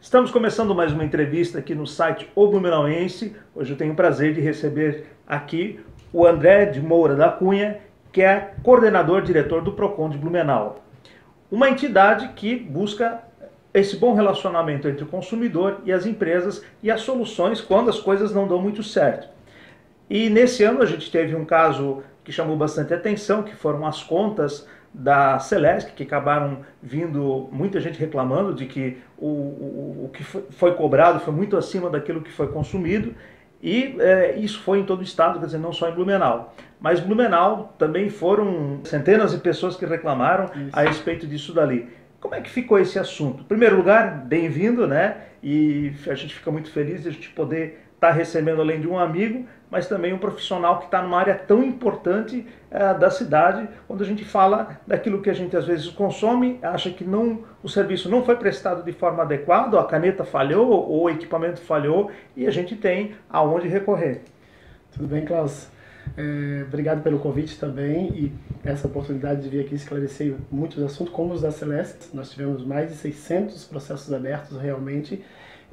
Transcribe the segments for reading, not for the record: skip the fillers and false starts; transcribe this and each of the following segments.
Estamos começando mais uma entrevista aqui no site O Blumenauense. Hoje eu tenho o prazer de receber aqui o André de Moura da Cunha, que é coordenador diretor do Procon de Blumenau. Uma entidade que busca esse bom relacionamento entre o consumidor e as empresas e as soluções quando as coisas não dão muito certo. E nesse ano a gente teve um caso que chamou bastante atenção, que foram as contas da Celesc, que acabaram vindo muita gente reclamando de que o que foi cobrado foi muito acima daquilo que foi consumido, e isso foi em todo o estado, quer dizer, não só em Blumenau. Mas Blumenau também foram centenas de pessoas que reclamaram a respeito disso dali. Como é que ficou esse assunto? Em primeiro lugar, bem-vindo, né? E a gente fica muito feliz de a gente poder estar recebendo, além de um amigo, mas também um profissional que está numa área tão importante da cidade, quando a gente fala daquilo que a gente às vezes consome, acha que o serviço não foi prestado de forma adequada, a caneta falhou, ou o equipamento falhou, e a gente tem aonde recorrer. Tudo bem, Klaus? Obrigado pelo convite também e essa oportunidade de vir aqui esclarecer muitos assuntos, como os da Celesc. Nós tivemos mais de 600 processos abertos realmente,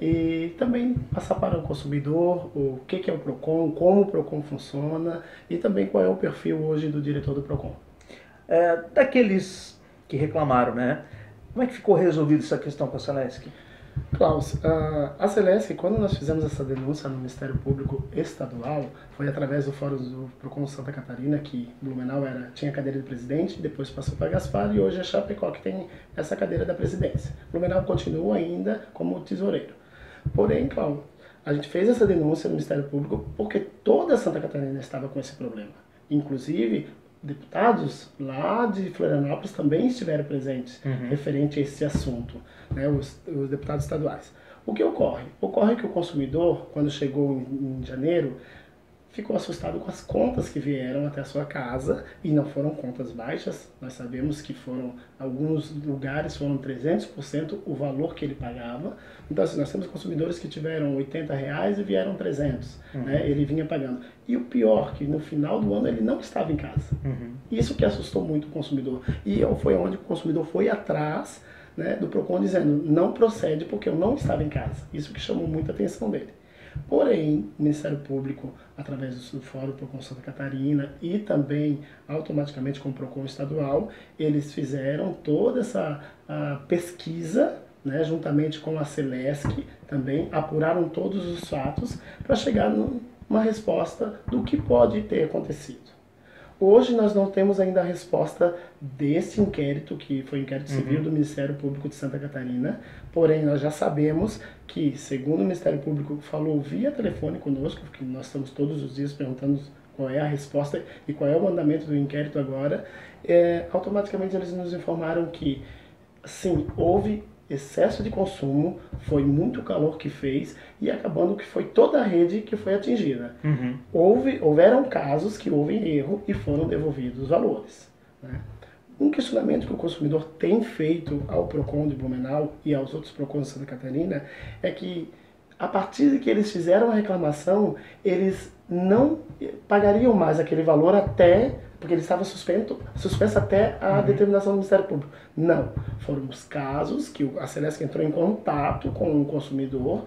e também passar para o consumidor o que é o Procon, como o Procon funciona e também qual é o perfil hoje do diretor do Procon. Daqueles que reclamaram, né? Como é que ficou resolvida essa questão com a Celesc? Klaus, a Celesc, quando nós fizemos essa denúncia no Ministério Público Estadual, foi através do Fórum do Procon Santa Catarina, que Blumenau tinha a cadeira de presidente, depois passou para Gaspar e hoje é Chapecó que tem essa cadeira da presidência. Blumenau continua ainda como tesoureiro. Porém, Klaus, a gente fez essa denúncia no Ministério Público porque toda Santa Catarina estava com esse problema. Inclusive, deputados lá de Florianópolis também estiveram presentes referente a esse assunto, né, os deputados estaduais. O que ocorre? Ocorre que o consumidor, quando chegou em janeiro, ficou assustado com as contas que vieram até a sua casa, e não foram contas baixas. Nós sabemos que alguns lugares foram 300% o valor que ele pagava. Então, assim, nós temos consumidores que tiveram R$80 e vieram 300, né? Ele vinha pagando. E o pior, que no final do ano ele não estava em casa. Isso que assustou muito o consumidor. E foi onde o consumidor foi atrás, né, do Procon dizendo, não procede porque eu não estava em casa. Isso que chamou muita atenção dele. Porém, o Ministério Público, através do Fórum Procon Santa Catarina e também automaticamente com o Procon Estadual, eles fizeram toda essa pesquisa, né, juntamente com a Celesc, também apuraram todos os fatos para chegar numa resposta do que pode ter acontecido. Hoje nós não temos ainda a resposta desse inquérito, que foi o inquérito civil do Ministério Público de Santa Catarina, porém nós já sabemos que, segundo o Ministério Público falou via telefone conosco, porque nós estamos todos os dias perguntando qual é a resposta e qual é o andamento do inquérito agora, automaticamente eles nos informaram que, sim, houve excesso de consumo, foi muito calor que fez e acabando que foi toda a rede que foi atingida. Houveram casos que houve erro e foram devolvidos os valores, né? Um questionamento que o consumidor tem feito ao Procon de Blumenau e aos outros Procons de Santa Catarina é que, a partir de que eles fizeram a reclamação, eles não pagariam mais aquele valor porque ele estava suspenso até a determinação do Ministério Público. Não. Foram os casos que a Celesc entrou em contato com o consumidor,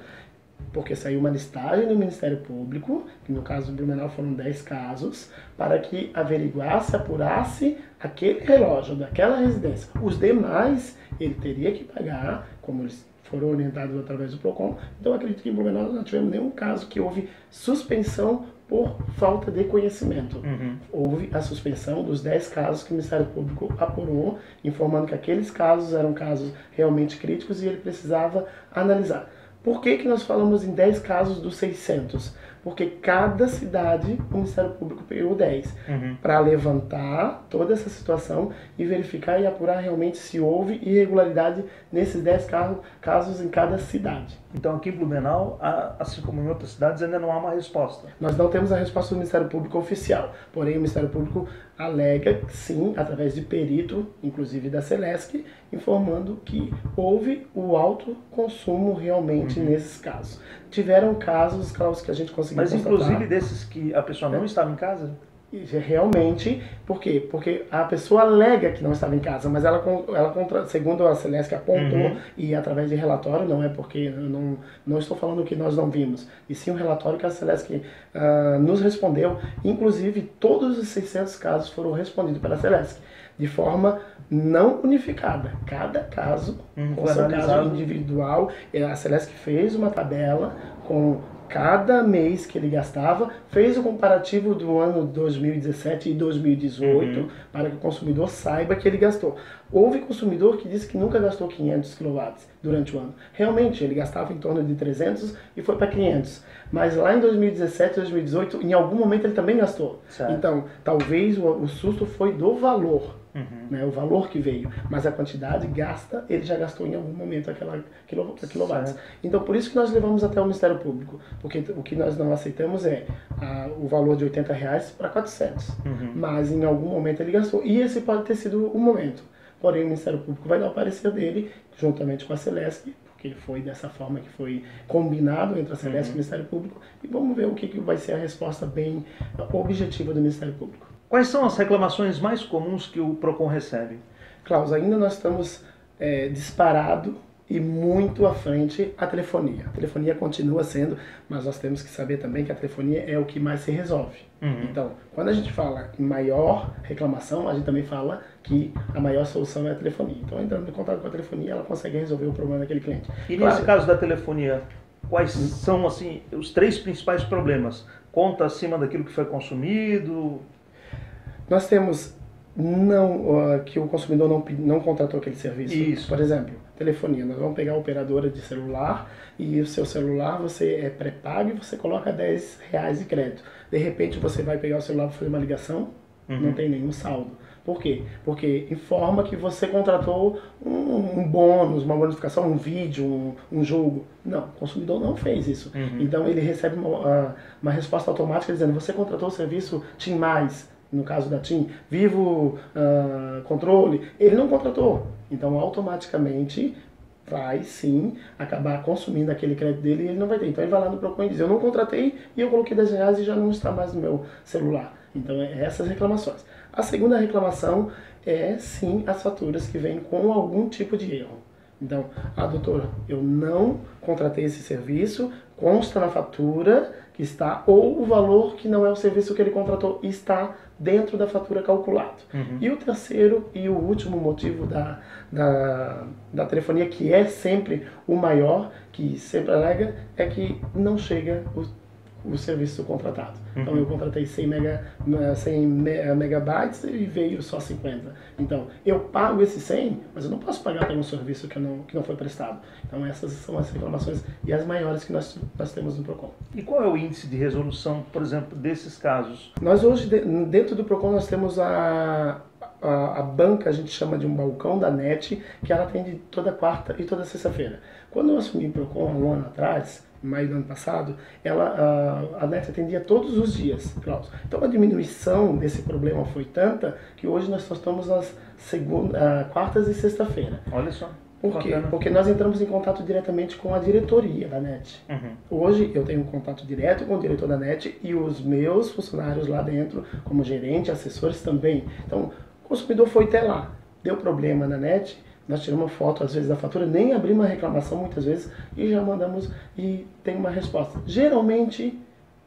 porque saiu uma listagem do Ministério Público, que no caso do Blumenau foram 10 casos, para que averiguasse, apurasse aquele relógio daquela residência. Os demais, ele teria que pagar, como eles foram orientados através do Procon. Então, eu acredito que em Blumenau não tivemos nenhum caso que houve suspensão por falta de conhecimento. Houve a suspensão dos 10 casos que o Ministério Público apurou, informando que aqueles casos eram casos realmente críticos e ele precisava analisar. Por que nós falamos em 10 casos dos 600? Porque cada cidade o Ministério Público pegou 10 para levantar toda essa situação e verificar e apurar realmente se houve irregularidade nesses 10 casos em cada cidade. Então aqui em Blumenau, assim como em outras cidades, ainda não há uma resposta. Nós não temos a resposta do Ministério Público oficial, porém o Ministério Público alega, sim, através de perito, inclusive da Celesc, informando que houve o alto consumo realmente nesses casos. Tiveram casos, Klaus, que a gente conseguiu constatar. Mas inclusive desses que a pessoa não estava em casa? Realmente, por quê? Porque a pessoa alega que não estava em casa, mas segundo a Celesc apontou, e através de relatório, não é porque eu não estou falando que nós não vimos, e sim um relatório que a Celesc nos respondeu, inclusive todos os 600 casos foram respondidos pela Celesc, de forma não unificada, cada caso com seu caso individual. A Celesc fez uma tabela com cada mês que ele gastava, fez o comparativo do ano 2017 e 2018 para que o consumidor saiba que ele gastou. Houve consumidor que disse que nunca gastou 500 kW durante o ano. Realmente, ele gastava em torno de 300 e foi para 500. Mas lá em 2017 e 2018, em algum momento ele também gastou. Certo. Então, talvez o susto foi do valor. Né, o valor que veio, mas a quantidade gasta, ele já gastou em algum momento aquela quilowatts. Então, por isso que nós levamos até o Ministério Público, porque o que nós não aceitamos é o valor de R$80 para 400, mas em algum momento ele gastou, e esse pode ter sido o momento. Porém, o Ministério Público vai dar o parecer dele, juntamente com a Celesc, porque foi dessa forma que foi combinado entre a Celesc e o Ministério Público, e vamos ver o que vai ser a resposta bem objetiva do Ministério Público. Quais são as reclamações mais comuns que o PROCON recebe? Klaus, ainda nós estamos disparado e muito à frente a telefonia. A telefonia continua sendo, mas nós temos que saber também que a telefonia é o que mais se resolve. Então, quando a gente fala em maior reclamação, a gente também fala que a maior solução é a telefonia. Então, entrando em contato com a telefonia, ela consegue resolver o problema daquele cliente. E nesse caso da telefonia, quais são assim os 3 principais problemas? Conta acima daquilo que foi consumido? Nós temos que o consumidor não contratou aquele serviço. Isso. Por exemplo, telefonia. Nós vamos pegar a operadora de celular e o seu celular você é pré-pago e você coloca R$10 de crédito. De repente você vai pegar o celular para fazer uma ligação, não tem nenhum saldo. Por quê? Porque informa que você contratou um bônus, uma bonificação, um vídeo, um jogo. Não, o consumidor não fez isso. Então ele recebe uma resposta automática dizendo: você contratou o serviço TIM+, no caso da TIM, Vivo Controle, ele não contratou. Então, automaticamente, vai sim acabar consumindo aquele crédito dele e ele não vai ter. Então, ele vai lá no PROCON e diz: eu não contratei e eu coloquei R$10 e já não está mais no meu celular. Então, essas reclamações. A segunda reclamação é sim as faturas que vêm com algum tipo de erro. Então, doutor, eu não contratei esse serviço, consta na fatura que está, ou o valor que não é o serviço que ele contratou está dentro da fatura calculado. E o terceiro e o último motivo da telefonia, que é sempre o maior, que sempre alega, é que não chega o serviço contratado. Então eu contratei 100 megabytes e veio só 50. Então eu pago esse 100, mas eu não posso pagar por um serviço que não foi prestado. Então essas são as reclamações e as maiores que nós temos no PROCON. E qual é o índice de resolução, por exemplo, desses casos? Nós hoje, dentro do PROCON, nós temos a banca, a gente chama de um balcão da NET, que ela atende toda quarta e toda sexta-feira. Quando eu assumi o PROCON um ano atrás, em maio do ano passado, a NET atendia todos os dias, Klaus. Então a diminuição desse problema foi tanta que hoje nós só estamos nas quartas e sexta-feira. Olha só. Por quê? Porque nós entramos em contato diretamente com a diretoria da NET. Hoje eu tenho um contato direto com o diretor da NET e os meus funcionários lá dentro, como gerente, assessores também. Então, o consumidor foi até lá, deu problema na NET, nós tiramos uma foto às vezes da fatura, nem abrimos uma reclamação muitas vezes e já mandamos e tem uma resposta. Geralmente,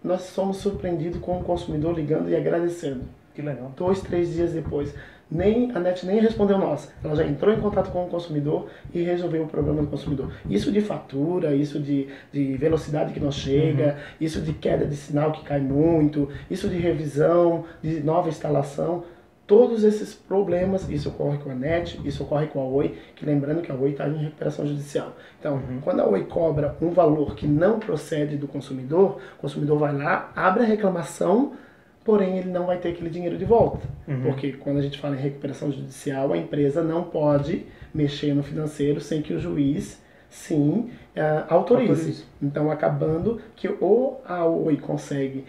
nós somos surpreendidos com o consumidor ligando e agradecendo. Que legal. 2, 3 dias depois. A NET nem respondeu nós. Ela já entrou em contato com o consumidor e resolveu o problema do consumidor. Isso de fatura, isso de velocidade que não chega, isso de queda de sinal que cai muito, isso de revisão, de nova instalação. Todos esses problemas, isso ocorre com a NET, isso ocorre com a Oi, que lembrando que a Oi está em recuperação judicial. Então, quando a Oi cobra um valor que não procede do consumidor, o consumidor vai lá, abre a reclamação, porém ele não vai ter aquele dinheiro de volta. Porque quando a gente fala em recuperação judicial, a empresa não pode mexer no financeiro sem que o juiz, sim, autorize. Então, acabando que ou a Oi consegue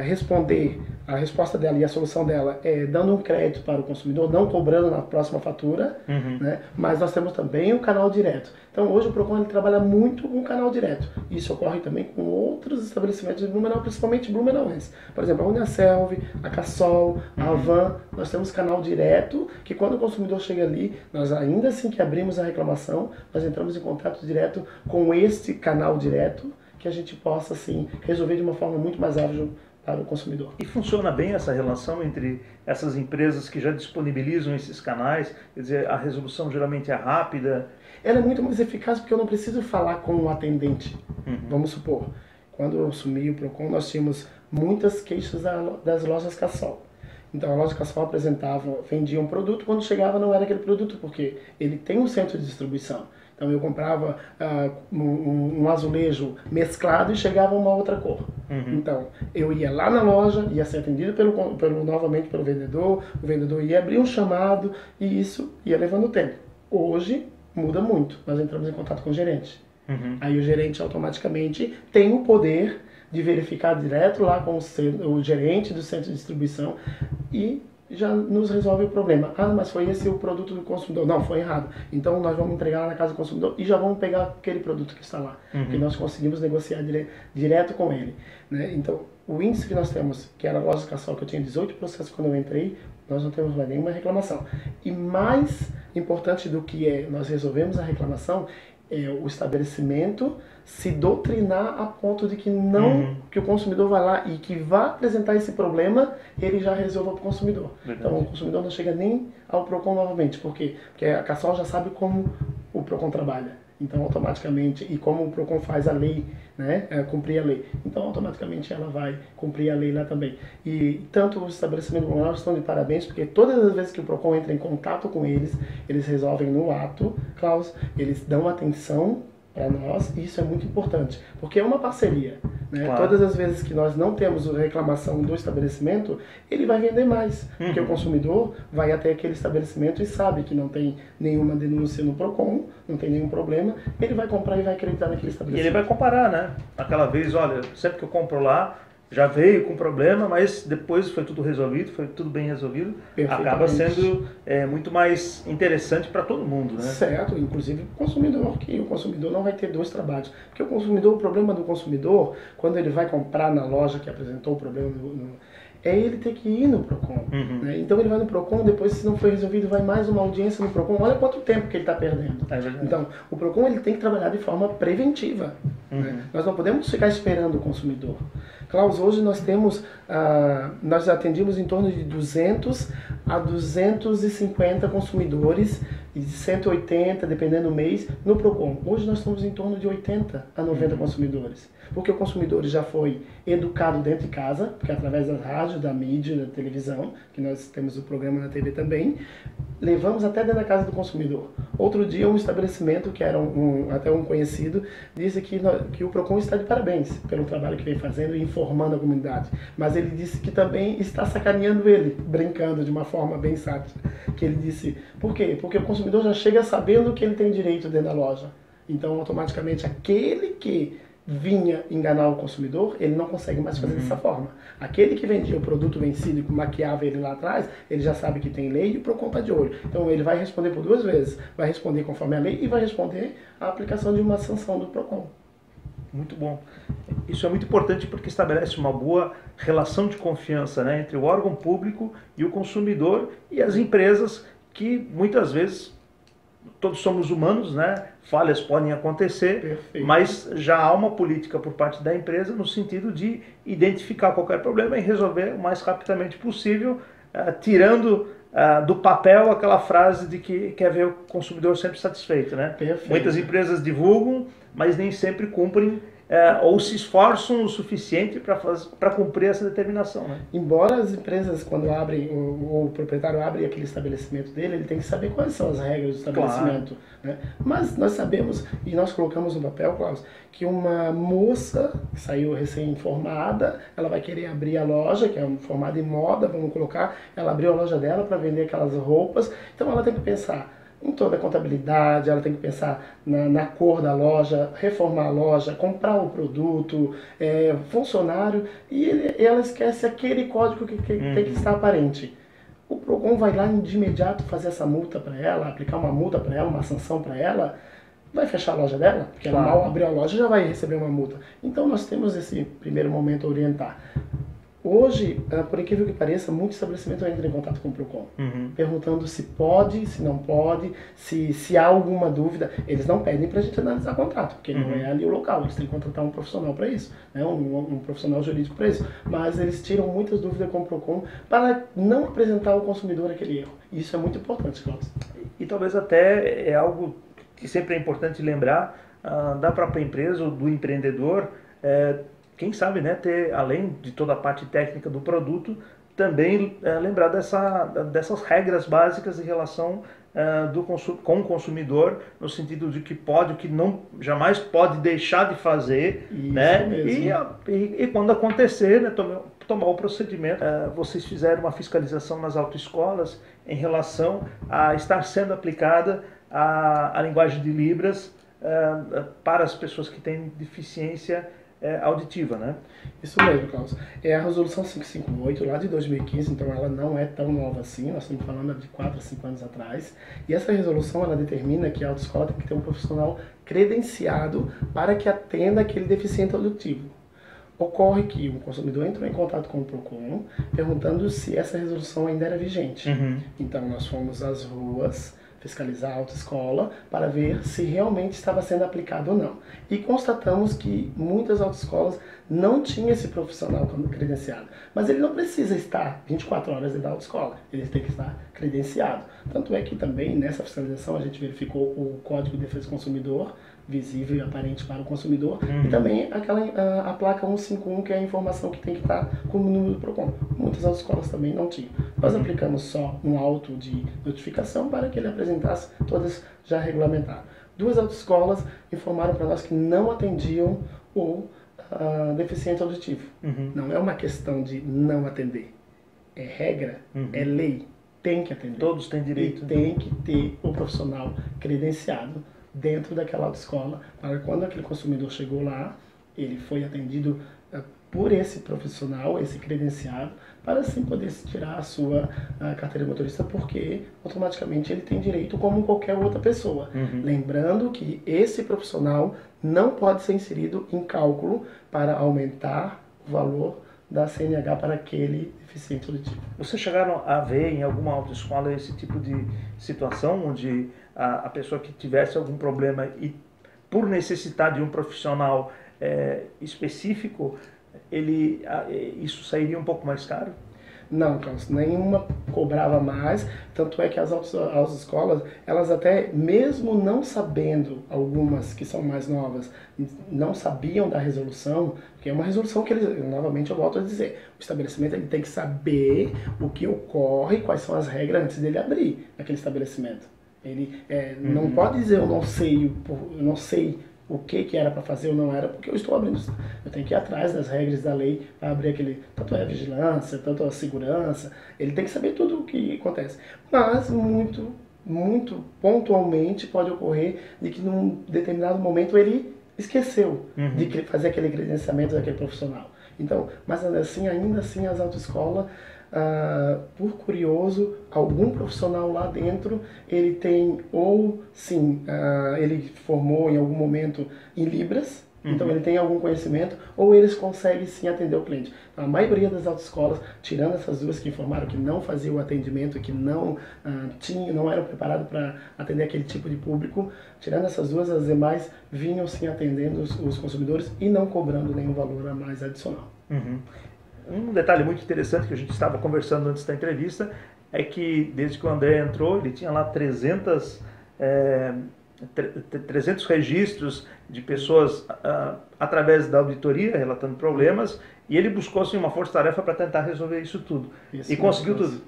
responder, a resposta dela e a solução dela é dando um crédito para o consumidor, não cobrando na próxima fatura, né? Mas nós temos também o canal direto. Então hoje o Procon ele trabalha muito com o canal direto. Isso ocorre também com outros estabelecimentos de Blumenau, principalmente blumenauenses. Por exemplo, a Uniaselv, a Cassol, a Avan, nós temos canal direto, que quando o consumidor chega ali, nós ainda assim que abrimos a reclamação, nós entramos em contato direto com este canal direto, que a gente possa assim resolver de uma forma muito mais ágil para o consumidor. E funciona bem essa relação entre essas empresas que já disponibilizam esses canais? Quer dizer, a resolução geralmente é rápida? Ela é muito mais eficaz porque eu não preciso falar com o atendente. Vamos supor, quando eu assumi o Procon, nós tínhamos muitas queixas das lojas Cassol. Então a loja Cassol vendia um produto, quando chegava não era aquele produto, porque ele tem um centro de distribuição. Então eu comprava um azulejo mesclado e chegava uma outra cor. Então eu ia lá na loja, ia ser atendido novamente pelo vendedor, o vendedor ia abrir um chamado e isso ia levando tempo. Hoje muda muito, nós entramos em contato com o gerente. Aí o gerente automaticamente tem o poder de verificar direto lá com o gerente do centro de distribuição e já nos resolve o problema. Ah, mas foi esse o produto do consumidor. Não, foi errado. Então nós vamos entregar lá na casa do consumidor e já vamos pegar aquele produto que está lá. Que nós conseguimos negociar direto com ele. Né? Então, o índice que nós temos, que era a loja Cassol, que eu tinha 18 processos quando eu entrei, nós não temos mais nenhuma reclamação. E mais importante do que nós resolvemos a reclamação, é o estabelecimento se doutrinar a ponto de que que o consumidor vai lá e que vá apresentar esse problema, ele já resolva para o consumidor. Verdade. Então o consumidor não chega nem ao Procon novamente. Por quê? Porque a Cassol já sabe como o Procon trabalha. Então automaticamente, e como o Procon faz a lei, né, cumprir a lei. Então automaticamente ela vai cumprir a lei lá também. E tanto os estabelecimentos comunais estão de parabéns, porque todas as vezes que o Procon entra em contato com eles, eles resolvem no ato, Klaus, eles dão atenção para nós, e isso é muito importante, porque é uma parceria. Né? Claro. Todas as vezes que nós não temos reclamação do estabelecimento, ele vai vender mais, porque o consumidor vai até aquele estabelecimento e sabe que não tem nenhuma denúncia no Procon, não tem nenhum problema, ele vai comprar e vai acreditar naquele estabelecimento. E ele vai comparar, né? Aquela vez, olha, sempre que eu compro lá, já veio com problema, mas depois foi tudo resolvido, foi tudo bem resolvido, acaba sendo muito mais interessante para todo mundo, né? Certo, inclusive o consumidor, que o consumidor não vai ter dois trabalhos, porque o problema do consumidor, quando ele vai comprar na loja que apresentou o problema é ele ter que ir no Procon. Né? Então ele vai no Procon, depois se não foi resolvido, vai mais uma audiência no Procon, olha quanto tempo que ele está perdendo. Então o Procon ele tem que trabalhar de forma preventiva. Né? Nós não podemos ficar esperando o consumidor. Klaus, hoje nós temos, nós atendimos em torno de 200 a 250 consumidores, e de 180, dependendo do mês, no Procon. Hoje nós estamos em torno de 80 a 90 consumidores. Porque o consumidor já foi educado dentro de casa, porque através da rádio, da mídia, da televisão, que nós temos o programa na TV também, levamos até dentro da casa do consumidor. Outro dia, um estabelecimento, que era até um conhecido, disse que o Procon está de parabéns pelo trabalho que vem fazendo e informando a comunidade. Mas ele disse que também está sacaneando ele, brincando de uma forma bem sátira. Que ele disse, por quê? Porque o consumidor já chega sabendo que ele tem direito dentro da loja. Então, automaticamente, aquele que vinha enganar o consumidor, ele não consegue mais fazer dessa forma. Aquele que vendia o produto vencido e maquiava ele lá atrás, ele já sabe que tem lei e o Procon está de olho. Então ele vai responder por duas vezes. Vai responder conforme a lei e vai responder a aplicação de uma sanção do Procon. Muito bom. Isso é muito importante porque estabelece uma boa relação de confiança, né, entre o órgão público e o consumidor e as empresas que muitas vezes todos somos humanos, né? Falhas podem acontecer, perfeito, mas já há uma política por parte da empresa no sentido de identificar qualquer problema e resolver o mais rapidamente possível, tirando do papel aquela frase de que quer ver o consumidor sempre satisfeito, né? Perfeito. Muitas empresas divulgam, mas nem sempre cumprem ou se esforçam o suficiente para cumprir essa determinação, né? Embora as empresas, quando abrem, o proprietário abre aquele estabelecimento dele, ele tem que saber quais são as regras do estabelecimento. Claro. Né? Mas nós sabemos, e nós colocamos no papel, Klaus, que uma moça que saiu recém-formada, ela vai querer abrir a loja, que é formada em moda, vamos colocar, ela abriu a loja dela para vender aquelas roupas, então ela tem que pensar, em toda a contabilidade, ela tem que pensar na cor da loja, reformar a loja, comprar o produto, funcionário, e ela esquece aquele código que tem que estar aparente. O PROCON vai lá de imediato fazer essa multa para ela, aplicar uma multa para ela, uma sanção para ela, vai fechar a loja dela, porque ela mal abriu a loja já vai receber uma multa. Então nós temos esse primeiro momento a orientar. Hoje, por incrível que pareça, muito estabelecimento entra em contato com o PROCON, perguntando se pode, se não pode, se há alguma dúvida. Eles não pedem para a gente analisar contrato, porque não é ali o local, eles têm que contratar um profissional para isso, né? um profissional jurídico para isso. Mas eles tiram muitas dúvidas com o PROCON para não apresentar ao consumidor aquele erro. Isso é muito importante, Cláudio. E talvez até é algo que sempre é importante lembrar da própria empresa ou do empreendedor, quem sabe, né, ter, além de toda a parte técnica do produto, também lembrar dessas regras básicas em relação com o consumidor, no sentido de que pode, o que não jamais pode deixar de fazer, isso, né? E quando acontecer, né, tomar o procedimento. Vocês fizeram uma fiscalização nas autoescolas em relação a estar sendo aplicada a linguagem de Libras para as pessoas que têm deficiência auditiva, né? Isso mesmo, Carlos. É a resolução 558 lá de 2015, então ela não é tão nova assim, nós estamos falando de 4 a 5 anos atrás. E essa resolução, ela determina que a autoescola tem que ter um profissional credenciado para que atenda aquele deficiente auditivo. Ocorre que o consumidor entrou em contato com o PROCON perguntando se essa resolução ainda era vigente. Então nós fomos às ruas fiscalizar a autoescola para ver se realmente estava sendo aplicado ou não. E constatamos que muitas autoescolas não tinham esse profissional credenciado. Mas ele não precisa estar 24 horas dentro da autoescola, ele tem que estar credenciado. Tanto é que também nessa fiscalização a gente verificou o Código de Defesa do Consumidor, visível e aparente para o consumidor, e também a placa 151, que é a informação que tem que estar com o número do PROCON. Muitas autoescolas também não tinham. Nós aplicamos só um auto de notificação para que ele apresentasse todas já regulamentadas. 2 autoescolas informaram para nós que não atendiam o deficiente auditivo. Não é uma questão de não atender. É regra, é lei, tem que atender. Todos têm direito. E tem que ter o profissional credenciado dentro daquela autoescola, para quando aquele consumidor chegou lá, ele foi atendido por esse profissional, esse credenciado, para assim poder tirar a sua carteira de motorista, porque automaticamente ele tem direito como qualquer outra pessoa. Lembrando que esse profissional não pode ser inserido em cálculo para aumentar o valor da CNH para aquele deficiente auditivo. Vocês chegaram a ver em alguma autoescola esse tipo de situação, onde a pessoa que tivesse algum problema e por necessitar de um profissional específico, isso sairia um pouco mais caro? Não, Carlos, nenhuma cobrava mais, tanto é que as escolas, elas até, mesmo não sabendo, algumas que são mais novas, não sabiam da resolução, porque é uma resolução que eles, novamente eu volto a dizer, o estabelecimento ele tem que saber o que ocorre, quais são as regras antes dele abrir aquele estabelecimento. Ele não pode dizer eu não sei o que era para fazer ou não era, porque eu estou abrindo. Eu tenho que ir atrás das regras da lei para abrir aquele, tanto a vigilância, tanto a segurança, ele tem que saber tudo o que acontece. Mas muito pontualmente pode ocorrer de que num determinado momento ele esqueceu de fazer aquele credenciamento daquele profissional. Então, mas ainda assim as autoescolas, por curioso, algum profissional lá dentro, ele tem ou sim, ele formou em algum momento em Libras, então ele tem algum conhecimento, ou eles conseguem sim atender o cliente. Então, a maioria das autoescolas, tirando essas 2 que informaram que não faziam o atendimento, que não eram preparados para atender aquele tipo de público, tirando essas 2, as demais vinham sim atendendo os consumidores e não cobrando nenhum valor a mais adicional. Um detalhe muito interessante que a gente estava conversando antes da entrevista é que desde que o André entrou, ele tinha lá 300 registros de pessoas através da auditoria relatando problemas, e ele buscou assim, uma força-tarefa para tentar resolver isso tudo. Isso, e conseguiu tudo.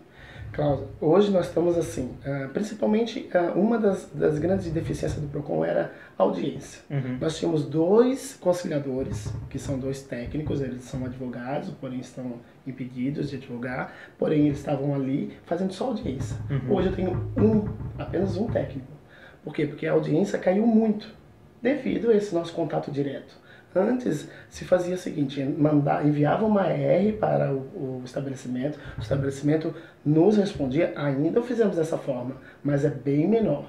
Cláudio, hoje nós estamos assim, principalmente uma das grandes deficiências do PROCON era a audiência. Nós tínhamos 2 conciliadores, que são 2 técnicos, eles são advogados, porém estão impedidos de advogar, porém eles estavam ali fazendo só audiência. Hoje eu tenho um apenas um técnico. Por quê? Porque a audiência caiu muito devido a esse nosso contato direto. Antes se fazia o seguinte, enviava uma AR para o estabelecimento nos respondia, ainda o fizemos dessa forma, mas é bem menor.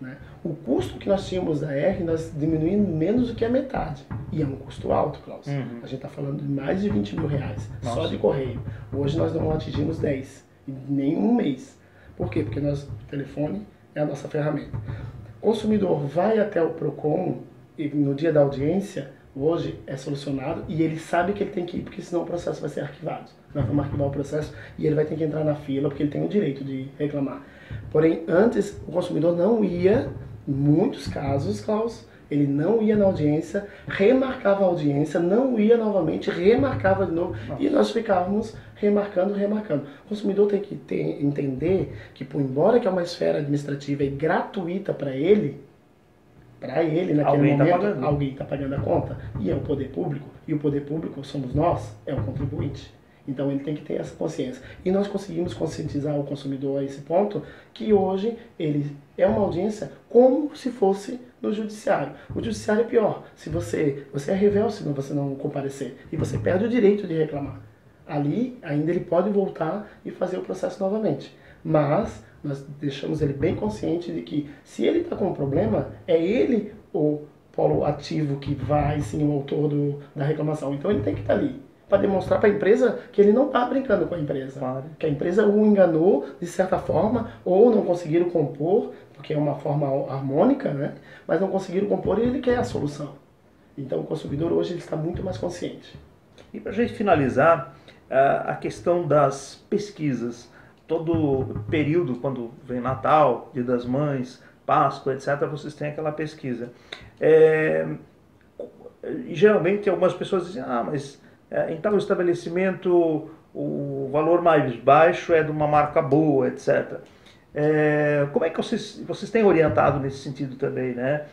Né? O custo que nós tínhamos da AR, nós diminuímos menos do que a metade. E é um custo alto, Klaus. A gente está falando de mais de 20 mil reais, só de correio. Hoje nós não atingimos 10, nem um mês. Por quê? Porque o telefone é a nossa ferramenta. O consumidor vai até o PROCON e no dia da audiência, hoje é solucionado e ele sabe que ele tem que ir, porque senão o processo vai ser arquivado. Nós vamos arquivar o processo e ele vai ter que entrar na fila, porque ele tem o direito de reclamar. Porém, antes, o consumidor não ia, em muitos casos, Klaus, ele não ia na audiência, remarcava a audiência, não ia novamente, remarcava de novo, e nós ficávamos remarcando. O consumidor tem que entender que, por embora que é uma esfera administrativa e gratuita para ele naquele momento, alguém está pagando a conta, e é o poder público, e o poder público somos nós, é o contribuinte. Então ele tem que ter essa consciência. E nós conseguimos conscientizar o consumidor a esse ponto, que hoje ele é uma audiência como se fosse no judiciário. O judiciário é pior. Se você é revel se você não comparecer, e você perde o direito de reclamar. Ali ainda ele pode voltar e fazer o processo novamente. Mas nós deixamos ele bem consciente de que se ele está com um problema, é ele o polo ativo que vai, sim, o autor da reclamação. Então ele tem que estar ali para demonstrar para a empresa que ele não está brincando com a empresa. Claro. Que a empresa o enganou de certa forma, ou não conseguiram compor, porque é uma forma harmônica, né? Mas não conseguiram compor e ele quer a solução. Então o consumidor hoje ele está muito mais consciente. E para a gente finalizar, a questão das pesquisas. Todo período, quando vem Natal, Dia das Mães, Páscoa, etc., vocês têm aquela pesquisa. Geralmente algumas pessoas dizem, mas em tal estabelecimento o valor mais baixo é de uma marca boa, etc. Como é que vocês têm orientado nesse sentido também, né?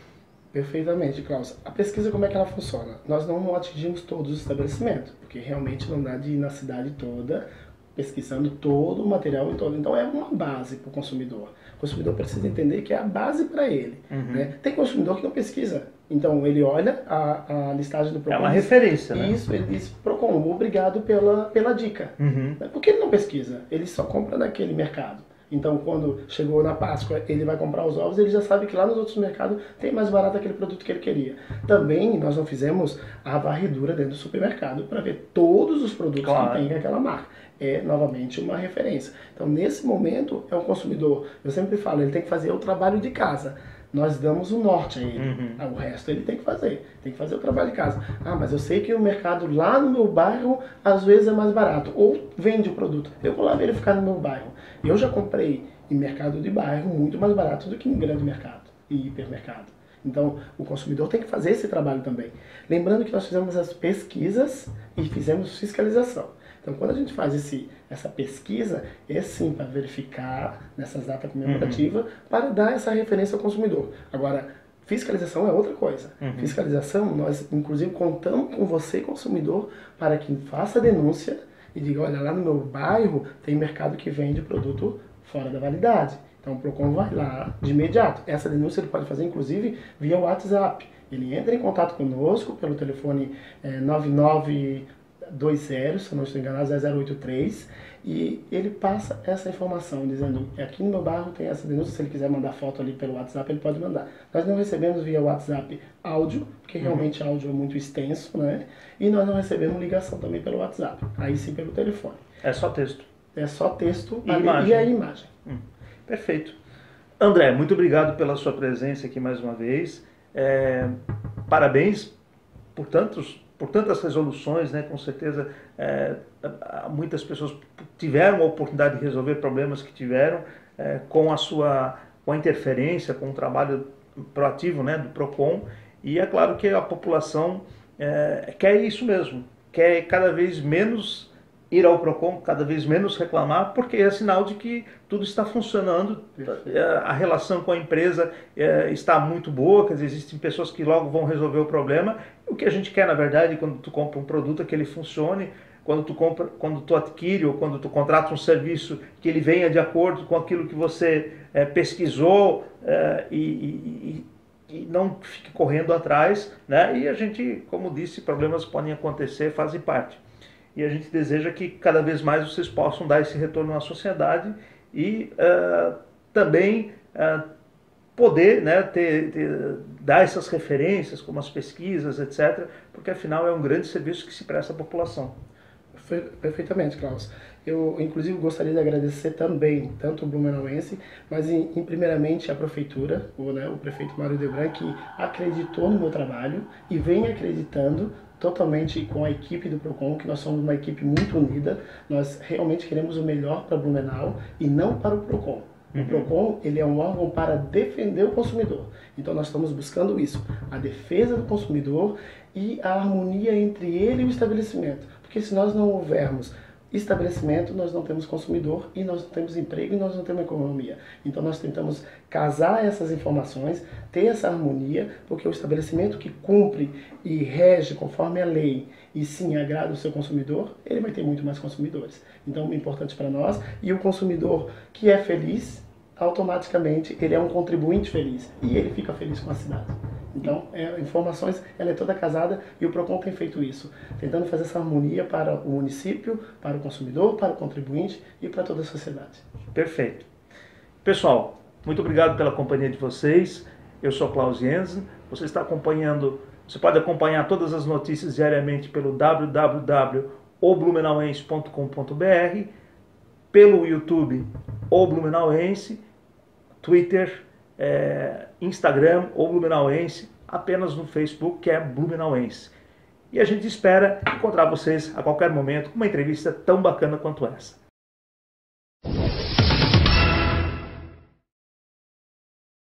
Perfeitamente, Klaus. A pesquisa, como é que ela funciona? Nós não atingimos todos os estabelecimentos, porque realmente não dá de ir na cidade toda pesquisando todo o material em todo. Então é uma base para o consumidor. O consumidor precisa entender que é a base para ele. Né? Tem consumidor que não pesquisa. Então ele olha a listagem do PROCON. É uma referência, né? Isso, ele diz, PROCON, obrigado pela dica. Por que ele não pesquisa? Ele só compra naquele mercado. Então, quando chegou na Páscoa, ele vai comprar os ovos, ele já sabe que lá nos outros mercados tem mais barato aquele produto que ele queria. Também, nós não fizemos a varredura dentro do supermercado para ver todos os produtos que tem aquela marca. É, novamente, uma referência. Então, nesse momento, é o consumidor, eu sempre falo, ele tem que fazer o trabalho de casa. Nós damos o norte a ele. O resto ele tem que fazer o trabalho de casa. Mas eu sei que o mercado lá no meu bairro às vezes é mais barato, ou vende o produto. Eu vou lá verificar no meu bairro. Eu já comprei em mercado de bairro muito mais barato do que em grande mercado e hipermercado. Então o consumidor tem que fazer esse trabalho também. Lembrando que nós fizemos as pesquisas e fizemos fiscalização. Então, quando a gente faz essa pesquisa, é sim para verificar nessas datas comemorativas, para dar essa referência ao consumidor. Agora, fiscalização é outra coisa. Fiscalização, nós inclusive contamos com você, consumidor, para que faça a denúncia e diga, olha, lá no meu bairro tem mercado que vende produto fora da validade. Então, o PROCON vai lá de imediato. Essa denúncia ele pode fazer, inclusive, via WhatsApp. Ele entra em contato conosco pelo telefone 9920, se eu não estou enganado, 0083, e ele passa essa informação, dizendo que aqui no meu bairro tem essa denúncia, se ele quiser mandar foto ali pelo WhatsApp, ele pode mandar. Nós não recebemos via WhatsApp áudio, porque realmente áudio é muito extenso, né? E nós não recebemos ligação também pelo WhatsApp, aí sim pelo telefone. É só texto. É só texto e imagem. E a imagem. Perfeito. André, muito obrigado pela sua presença aqui mais uma vez. Parabéns por tantas resoluções, né? Com certeza muitas pessoas tiveram a oportunidade de resolver problemas que tiveram com a interferência, com o trabalho proativo, né, do PROCON, e é claro que a população quer isso mesmo, quer cada vez menos ir ao PROCON, cada vez menos reclamar, porque é sinal de que tudo está funcionando, a relação com a empresa está muito boa, quer dizer, existem pessoas que logo vão resolver o problema. O que a gente quer, na verdade, quando tu compra um produto, é que ele funcione, quando tu adquire ou quando tu contrata um serviço, que ele venha de acordo com aquilo que você pesquisou e não fique correndo atrás, né? E a gente, como disse, problemas podem acontecer, fazem parte. E a gente deseja que cada vez mais vocês possam dar esse retorno à sociedade e também poder, né, dar essas referências, como as pesquisas, etc., porque afinal é um grande serviço que se presta à população. Perfeitamente, Klaus. Eu, inclusive, gostaria de agradecer também, tanto o blumenauense, mas primeiramente a prefeitura, o prefeito Mário Debran, que acreditou no meu trabalho e vem acreditando totalmente com a equipe do PROCON, que nós somos uma equipe muito unida. Nós realmente queremos o melhor para Blumenau e não para o PROCON. O PROCON, ele é um órgão para defender o consumidor. Então nós estamos buscando isso, a defesa do consumidor e a harmonia entre ele e o estabelecimento. Porque se nós não houvermos estabelecimento, nós não temos consumidor e nós não temos emprego e nós não temos economia. Então nós tentamos casar essas informações, ter essa harmonia, porque o estabelecimento que cumpre e rege conforme a lei e sim agrada o seu consumidor, ele vai ter muito mais consumidores. Então é importante para nós, e o consumidor que é feliz, automaticamente ele é um contribuinte feliz e ele fica feliz com a cidade. Então, informações, ela é toda casada e o PROCON tem feito isso, tentando fazer essa harmonia para o município, para o consumidor, para o contribuinte e para toda a sociedade. Perfeito. Pessoal, muito obrigado pela companhia de vocês. Eu sou Klaus Jensen. Você está acompanhando, você pode acompanhar todas as notícias diariamente pelo www.oblumenauense.com.br, pelo YouTube O Blumenauense, Twitter, Instagram, O Blumenauense, apenas no Facebook, que é Blumenauense. E a gente espera encontrar vocês a qualquer momento com uma entrevista tão bacana quanto essa.